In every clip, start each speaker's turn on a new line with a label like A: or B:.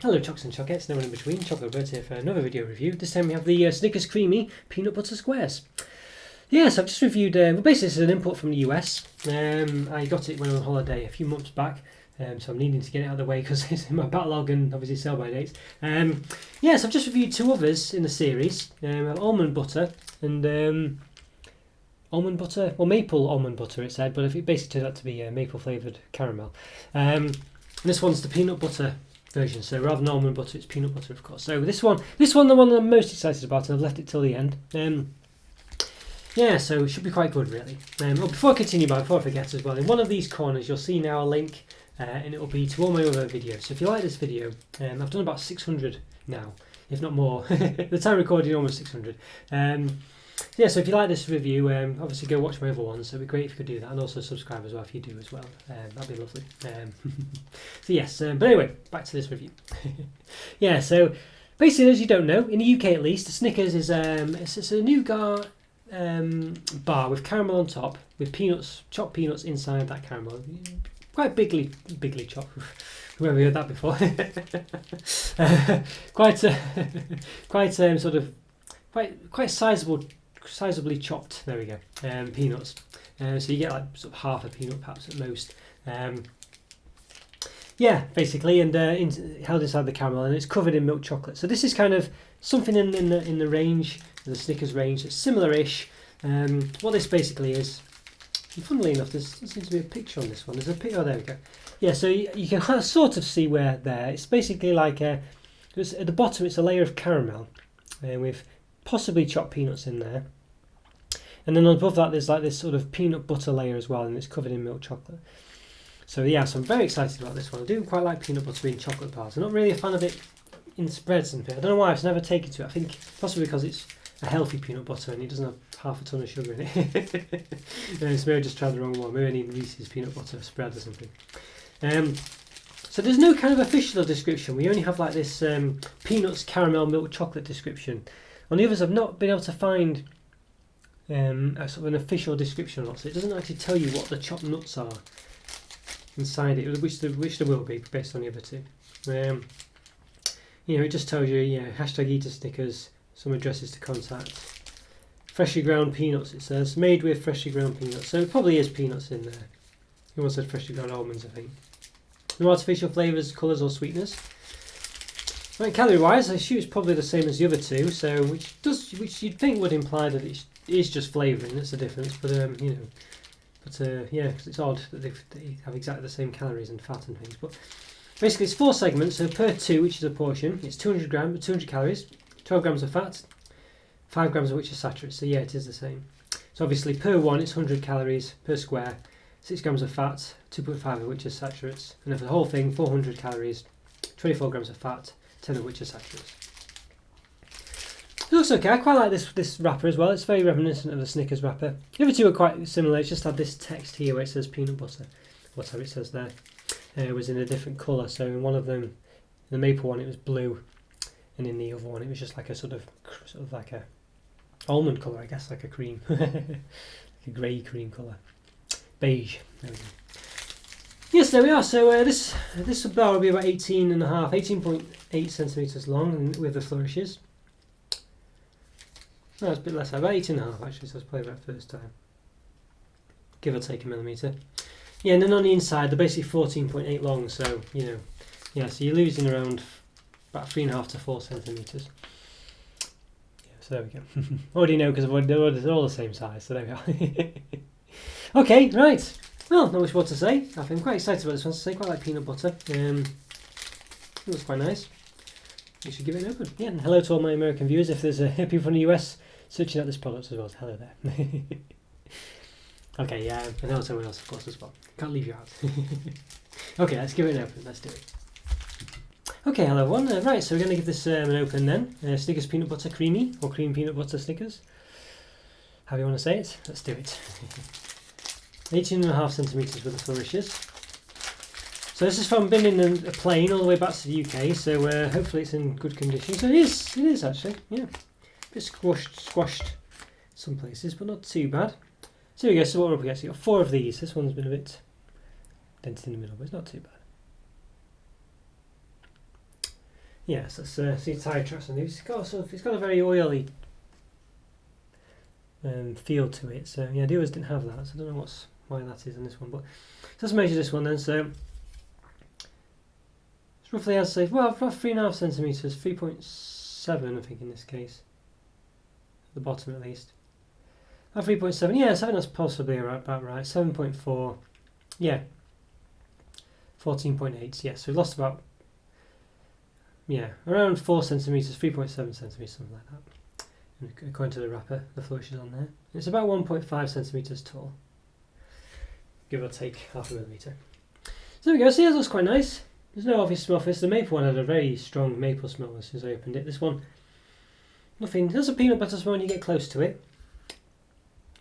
A: Hello Chocs and Chocettes, no one in between, Chocolo Roberto here for another video review. This time we have the Snickers Creamy Peanut Butter Squares. Yes, I've just reviewed, well basically this is an import from the US. I got it when I was on holiday a few months back, so I'm needing to get it out of the way because it's in my backlog and obviously sell by dates. Yes, I've just reviewed two others in the series, almond butter and almond butter, well maple almond butter it said, but it basically turned out to be maple flavoured caramel. And this one's the peanut butter version, so rather than almond butter, it's peanut butter, of course. So this one, the one that I'm most excited about, and I've left it till the end. Yeah, so it should be quite good, really. Well, before I continue, before I forget as well, in one of these corners, you'll see now a link, and it will be to all my other videos. So if you like this video, I've done about 600 now, if not more. At the time recording, almost 600. Yeah, so if you like this review, obviously go watch my other ones. So it'd be great if you could do that, and also subscribe as well if you do as well. That'd be lovely. So yes, but anyway, back to this review. Yeah, so basically, as you don't know, in the UK at least, Snickers is it's a nougat bar with caramel on top, with peanuts, chopped peanuts inside that caramel. Quite bigly chopped. Whoever heard that before? Quite sizably chopped. There we go. Peanuts. So you get like sort of half a peanut perhaps at most. Yeah, basically, and held inside the caramel, and it's covered in milk chocolate. So this is kind of something in the range, the Snickers range. It's similar-ish. What this basically is, and funnily enough, there seems to be a picture on this one. There's a picture. Oh, there we go. Yeah, so you can sort of see where there. It's basically like at the bottom. It's a layer of caramel, with possibly chopped peanuts in there, and then above that there's like this sort of peanut butter layer as well, and it's covered in milk chocolate. So yeah, so I'm very excited about this one. I do quite like peanut butter in chocolate bars. I'm not really a fan of it in spreads and things. I don't know why I've never taken to it. I think possibly because it's a healthy peanut butter and it doesn't have half a ton of sugar in it. So maybe I just tried the wrong one. Maybe I need Reese's peanut butter spread or something. So there's no kind of official description. We only have like this peanuts, caramel, milk chocolate description. On the others, I've not been able to find a sort of an official description on it. So it doesn't actually tell you what the chopped nuts are inside it, which there will be based on the other two. You know, it just tells you, hashtag eat a Snickers, some addresses to contact. Freshly ground peanuts, it says. Made with freshly ground peanuts. So it probably is peanuts in there. It also said freshly ground almonds, I think. No artificial flavours, colours or sweeteners. Right, calorie wise, I assume it's probably the same as the other two, so which you'd think would imply that it is just flavouring, that's the difference, but yeah, because it's odd that they have exactly the same calories and fat and things. But basically it's 4 segments, so per 2, which is a portion, it's 200 calories, 12 grams of fat, 5 grams of which is saturated, so yeah, it is the same. So obviously per 1 it's 100 calories per square, 6 grams of fat, 2.5 of which is saturates, and then for the whole thing 400 calories, 24 grams of fat, 10 of which are saturates. It looks okay. I quite like this wrapper as well. It's very reminiscent of the Snickers wrapper. The other two are quite similar. It's just had this text here where it says peanut butter, whatever it says there. It was in a different colour. So in one of them, in the maple one, it was blue, and in the other one, it was just like a sort of like a almond colour, I guess, like a cream, like a grey cream colour, beige. There we go. Yes, there we are. So this bar will be about 18.8 centimetres long, and with the flourishes. No, it's a bit less. About 18.5 actually, so it's probably about first time. Give or take a millimetre. Yeah, and then on the inside, they're basically 14.8 long, so, yeah, so you're losing around about 3.5 to 4 centimetres. Yeah, so there we go. Already know because they're all the same size, so there we are. Okay, right. Well, not much more to say. I'm quite excited about this one, to say. Quite like peanut butter. It looks quite nice. You should give it an open. Yeah, and hello to all my American viewers. If there's people from the US searching out this product as well, hello there. Okay, yeah, and hello to everyone else, of course, as well. Can't leave you out. Okay, let's give it an open. Let's do it. Okay, hello everyone. Right, so we're going to give this an open then. Snickers peanut butter creamy, or cream peanut butter Snickers. How do you want to say it? Let's do it. 18.5 centimetres with the flourishes. So this is from been in a plane all the way back to the UK, so hopefully it's in good condition. So it is actually, yeah. A bit squashed some places, but not too bad. So here we go, so what we're up against, you've got 4 of these. This one's been a bit dented in the middle, but it's not too bad. Yes, let's see tyre tracks on these. It's got a very oily feel to it. So yeah, the others didn't have that. So I don't know why that is in this one. But let's measure this one then. So it's roughly, I'd say, well, about 3.5 centimeters, 3.7, I think in this case. At the bottom at least. 3.7. Yes, I think that's possibly about right. 7.4. Yeah. 14.8. Yeah. So we lost about. Yeah, around 4 centimeters, 3.7 centimeters, something like that. According to the wrapper, the flush is on there. It's about 1.5 centimeters tall, give or take half a millimeter. So there we go. See, that looks quite nice. There's no obvious smell for this. The maple one had a very strong maple smell as soon as I opened it. This one, nothing. There's a peanut butter smell when you get close to it.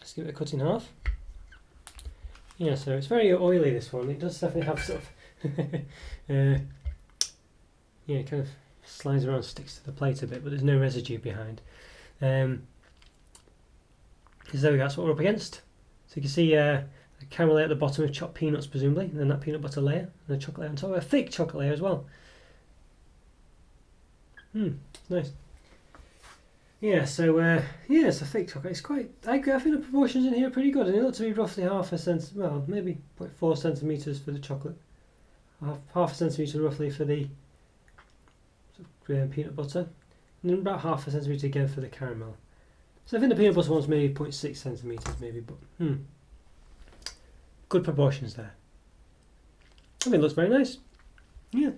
A: Let's give it a cut in half. Yeah, so it's very oily. This one. It does definitely have sort of. Yeah, it kind of slides around, sticks to the plate a bit, but there's no residue behind. Because there we go, that's what we're up against. So you can see a caramel layer at the bottom with chopped peanuts, presumably, and then that peanut butter layer, and a chocolate layer on top, a thick chocolate layer as well. Nice. Yeah, so yeah, it's a thick chocolate. It's quite. I think the proportions in here are pretty good, and it looks to be roughly half a cent. Well, maybe 0.4 centimeters for the chocolate, half a centimeter roughly for the peanut butter, and then about half a centimetre again for the caramel. So I think the peanut butter one's maybe 0.6 centimetres maybe, but good proportions there. I think it looks very nice. Yeah.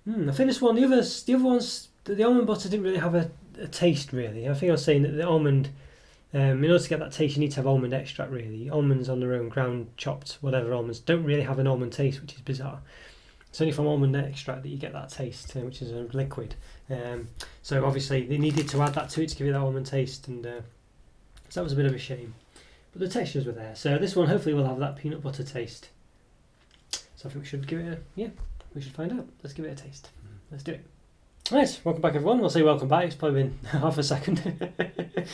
A: I think this one, the other ones, the almond butter didn't really have a taste really. I think I was saying that the almond, in order to get that taste you need to have almond extract really. Almonds on their own, ground, chopped, whatever almonds, don't really have an almond taste, which is bizarre. It's only from almond extract that you get that taste, which is a liquid. So obviously they needed to add that to it to give you that almond taste, and so that was a bit of a shame. But the textures were there. So this one hopefully will have that peanut butter taste. So I think we should give it we should find out. Let's give it a taste. Let's do it. Right, welcome back everyone. I'll say welcome back. It's probably been half a second.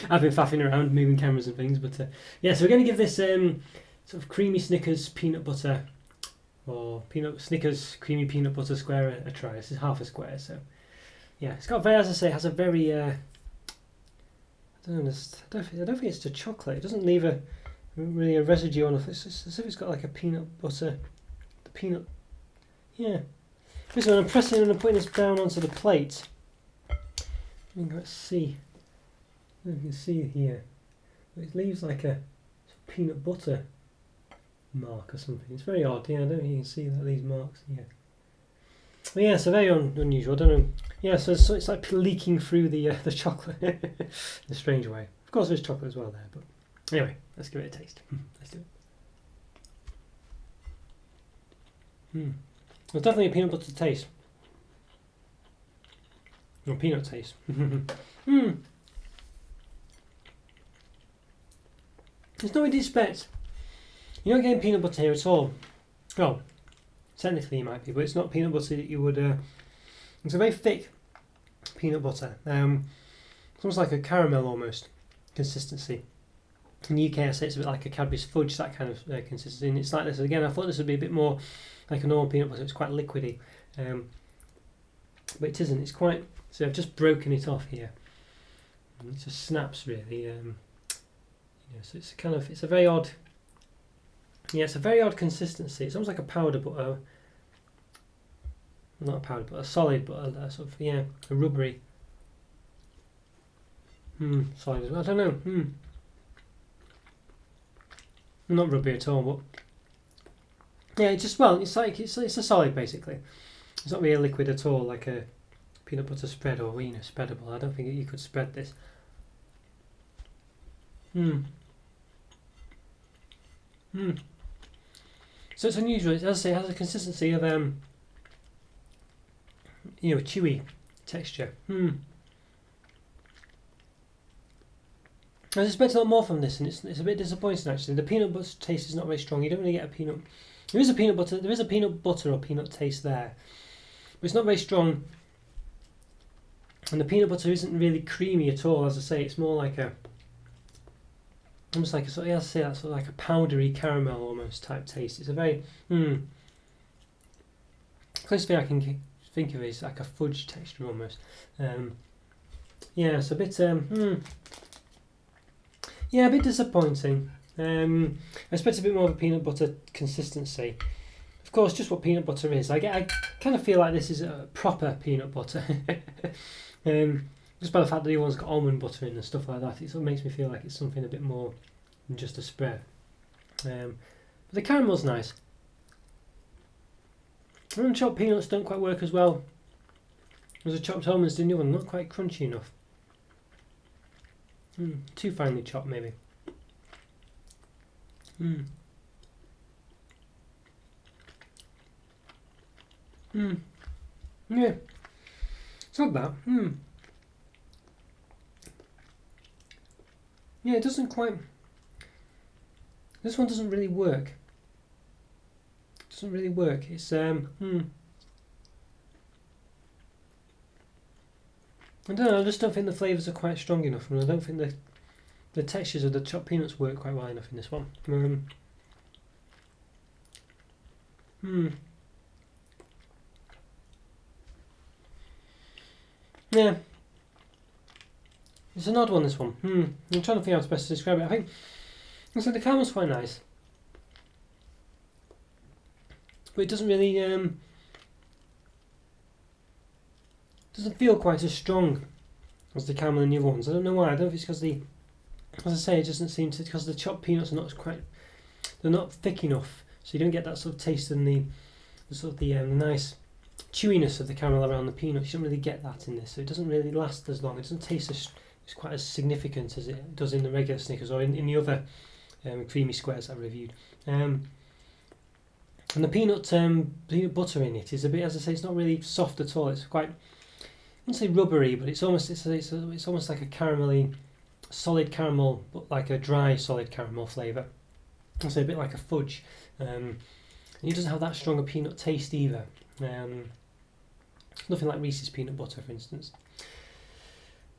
A: I've been faffing around, moving cameras and things, but yeah. So we're going to give this sort of creamy Snickers peanut butter, or Snickers creamy peanut butter square a try. This is half a square, so yeah, it's got very, as I say, it has a very I don't think it's the chocolate. It doesn't leave really a residue on it. It's as if it's got like a peanut butter, the peanut. Yeah. This one I'm pressing and I'm putting this down onto the plate. Let's see. You can see here. It leaves like a peanut butter mark or something. It's very odd. Yeah, I don't know if you can see that, these marks here. But yeah, so very unusual. I don't know. Yeah, so it's like leaking through the chocolate in a strange way. Of course, there's chocolate as well there, but anyway, let's give it a taste. Let's do it. There's definitely a peanut butter taste. Or peanut taste. There's no way to expect. You're not getting peanut butter here at all. Well, technically you might be, but it's not peanut butter that you would. It's a very thick peanut butter. It's almost like a caramel almost consistency. In the UK, I say it's a bit like a Cadbury's fudge, that kind of consistency. And it's like this again. I thought this would be a bit more like a normal peanut butter. It's quite liquidy, but it isn't. It's quite. So I've just broken it off here. It just snaps really. So it's it's a very odd. Yeah, it's a very odd consistency. It's almost like a powder butter. Not a powder butter, a solid but a sort of a rubbery. Solid as well. I don't know. Not rubbery at all, but yeah, it's a solid basically. It's not really a liquid at all, like a peanut butter spread or spreadable. I don't think you could spread this. So it's unusual. As I say, it has a consistency of chewy texture. I was expecting a lot more from this, and it's a bit disappointing actually. The peanut butter taste is not very strong. You don't really get a peanut. There is a peanut butter or peanut taste there, but it's not very strong. And the peanut butter isn't really creamy at all. As I say, it's more like almost like like a powdery caramel almost type taste. It's a very closest thing I can think of it as like a fudge texture almost. Yeah, it's a bit yeah, a bit disappointing. I expect a bit more of a peanut butter consistency. Of course, just what peanut butter is. I kind of feel like this is a proper peanut butter. Just by the fact that the other one's got almond butter in and stuff like that, it sort of makes me feel like it's something a bit more than just a spread. But the caramel's nice. And chopped peanuts don't quite work as well as the chopped almonds do in the oven. Not quite crunchy enough. Too finely chopped, maybe. Yeah, it's not bad. Yeah, it doesn't quite. This one doesn't really work. Doesn't really work. It's I don't know. I just don't think the flavours are quite strong enough, and I don't think the textures of the chopped peanuts work quite well enough in this one. Yeah, it's an odd one. This one. I'm trying to think how it's best to describe it. I think so. The caramel's quite nice, but it doesn't really doesn't feel quite as strong as the caramel in the other ones. I don't know why. I don't know if it's because as I say, it doesn't seem to, because the chopped peanuts are not quite, they're not thick enough, so you don't get that sort of taste and the sort of the nice chewiness of the caramel around the peanuts. You don't really get that in this, so it doesn't really last as long. It doesn't taste as it's quite as significant as it does in the regular Snickers or in the other creamy squares I reviewed. And the peanut butter in it is a bit, as I say, it's not really soft at all. It's quite, I wouldn't say rubbery, but it's almost like a caramelly, solid caramel, but like a dry solid caramel flavour. I'd say a bit like a fudge. And it doesn't have that strong a peanut taste either. Nothing like Reese's peanut butter, for instance.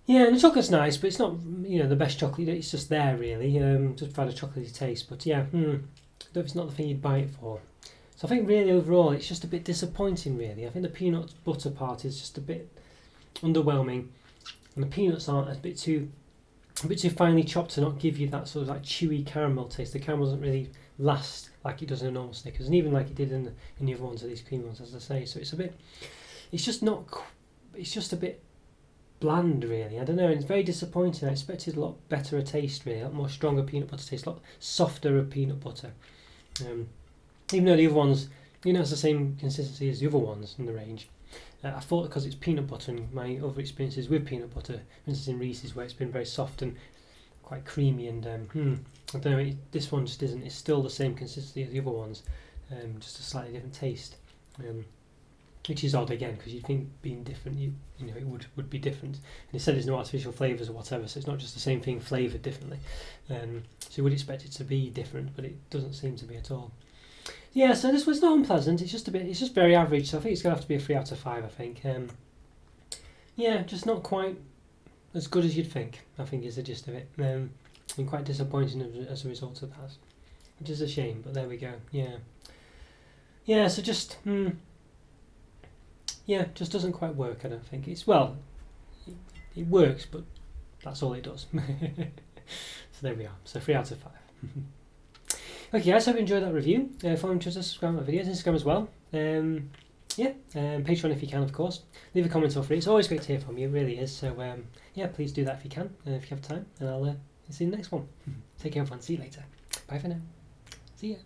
A: Yeah, and the chocolate's nice, but it's not, the best chocolate. It's just there, really. Just provide a chocolatey taste. But yeah, it's not the thing you'd buy it for. So I think really overall, it's just a bit disappointing, really. I think the peanut butter part is just a bit underwhelming, and the peanuts aren't a bit too finely chopped to not give you that sort of like chewy caramel taste. The caramel doesn't really last like it does in a normal Snickers, and even like it did in the other ones, of these cream ones, as I say. So it's just a bit bland, really. I don't know, it's very disappointing. I expected a lot better a taste, really, a lot more stronger peanut butter taste, a lot softer of peanut butter. Even though the other ones, it's the same consistency as the other ones in the range. I thought because it's peanut butter, and my other experiences with peanut butter, for instance in Reese's, where it's been very soft and quite creamy, and I don't know, this one just isn't. It's still the same consistency as the other ones, just a slightly different taste, which is odd again, because you'd think being different, it would be different. And it said there's no artificial flavours or whatever, so it's not just the same thing flavoured differently. So you would expect it to be different, but it doesn't seem to be at all. Yeah, so this was not unpleasant. It's just very average. So I think it's gonna have to be a 3 out of 5. I think. Yeah, just not quite as good as you'd think. I think is the gist of it. And quite disappointing as a result of that, which is a shame. But there we go. Yeah. Yeah. So just just doesn't quite work. I don't think it works, but that's all it does. So there we are. So 3 out of 5. Okay guys, hope you enjoyed that review. Follow me, Twitter, subscribe to my videos, Instagram as well. Patreon if you can, of course. Leave a comment or free. It's always great to hear from you, it really is. So please do that if you can, if you have time, and I'll see you in the next one. Take care everyone, see you later. Bye for now. See ya.